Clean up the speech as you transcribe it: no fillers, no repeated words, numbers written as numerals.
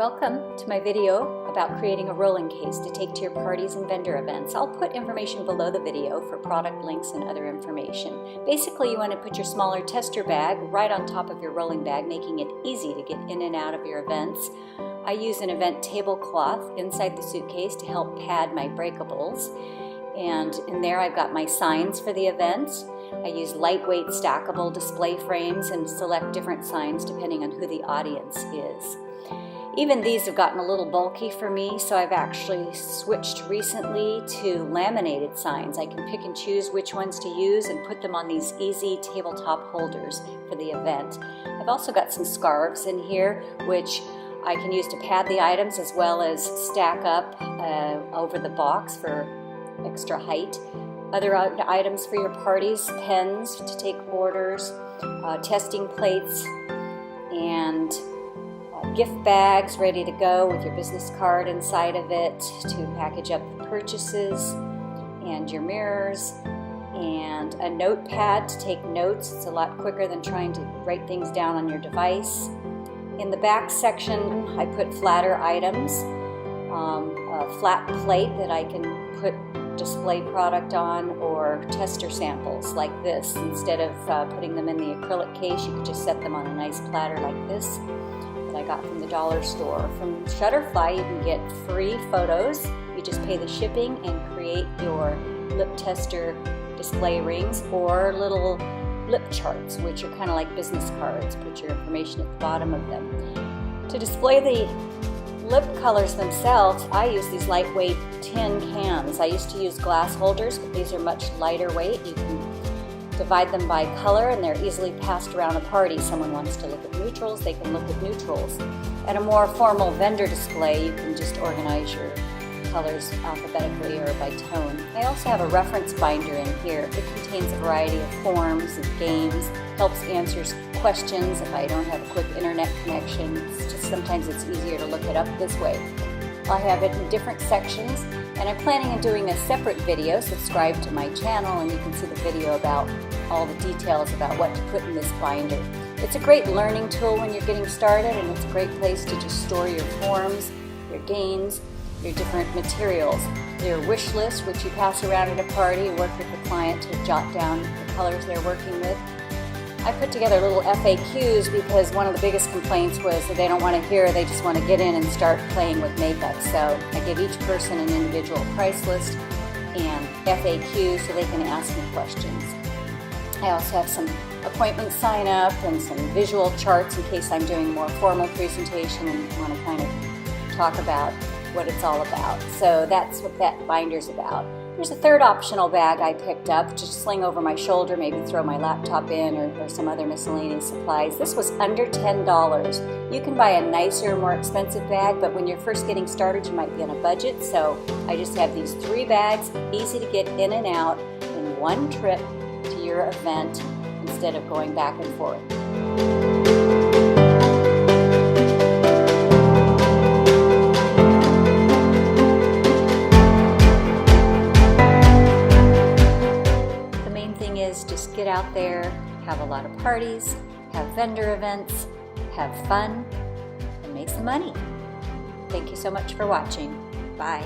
Welcome to my video about creating a rolling case to take to your parties and vendor events. I'll put information below the video for product links and other information. Basically, you want to put your smaller tester bag right on top of your rolling bag, making it easy to get in and out of your events. I use an event tablecloth inside the suitcase to help pad my breakables. And in there I've got my signs for the event. I use lightweight stackable display frames and select different signs depending on who the audience is. Even these have gotten a little bulky for me, so I've actually switched recently to laminated signs. I can pick and choose which ones to use and put them on these easy tabletop holders for the event. I've also got some scarves in here, which I can use to pad the items as well as stack up over the box for extra height. Other items for your parties, pens to take orders, testing plates, and gift bags ready to go with your business card inside of it to package up the purchases, and your mirrors, and a notepad to take notes. It's a lot quicker than trying to write things down on your device. In the back section, I put flatter items, a flat plate that I can put display product on, or tester samples like this. Instead of putting them in the acrylic case, you could just set them on a nice platter like this that I got from the dollar store. From Shutterfly, you can get free photos. You just pay the shipping and create your lip tester display rings or little lip charts, which are kind of like business cards. Put your information at the bottom of them. To display the lip colors themselves, I use these lightweight tin cans. I used to use glass holders, but these are much lighter weight. You can divide them by color and they're easily passed around a party. Someone wants to look at neutrals, they can look at neutrals. At a more formal vendor display, you can just organize your colors alphabetically or by tone. I also have a reference binder in here. It contains a variety of forms and games, helps answer questions if I don't have a quick internet connection. Sometimes it's easier to look it up this way. I have it in different sections, and I'm planning on doing a separate video. Subscribe to my channel and you can see the video about all the details about what to put in this binder. It's a great learning tool when you're getting started, and it's a great place to just store your forms, your games, your different materials. Your wish list, which you pass around at a party, work with the client to jot down the colors they're working with. I put together little FAQs because one of the biggest complaints was that they don't want to hear, they just want to get in and start playing with makeup. So I give each person an individual price list and FAQs so they can ask me questions. I also have some appointment sign up and some visual charts in case I'm doing more formal presentation and want to kind of talk about what it's all about. So that's what that binder's about. There's a third optional bag I picked up, just sling over my shoulder, maybe throw my laptop in or some other miscellaneous supplies. This was under $10. You can buy a nicer, more expensive bag, but when you're first getting started, you might be on a budget. So I just have these 3 bags, easy to get in and out in one trip to your event instead of going back and forth. Just get out there, have a lot of parties, have vendor events, have fun, and make some money. Thank you so much for watching. Bye.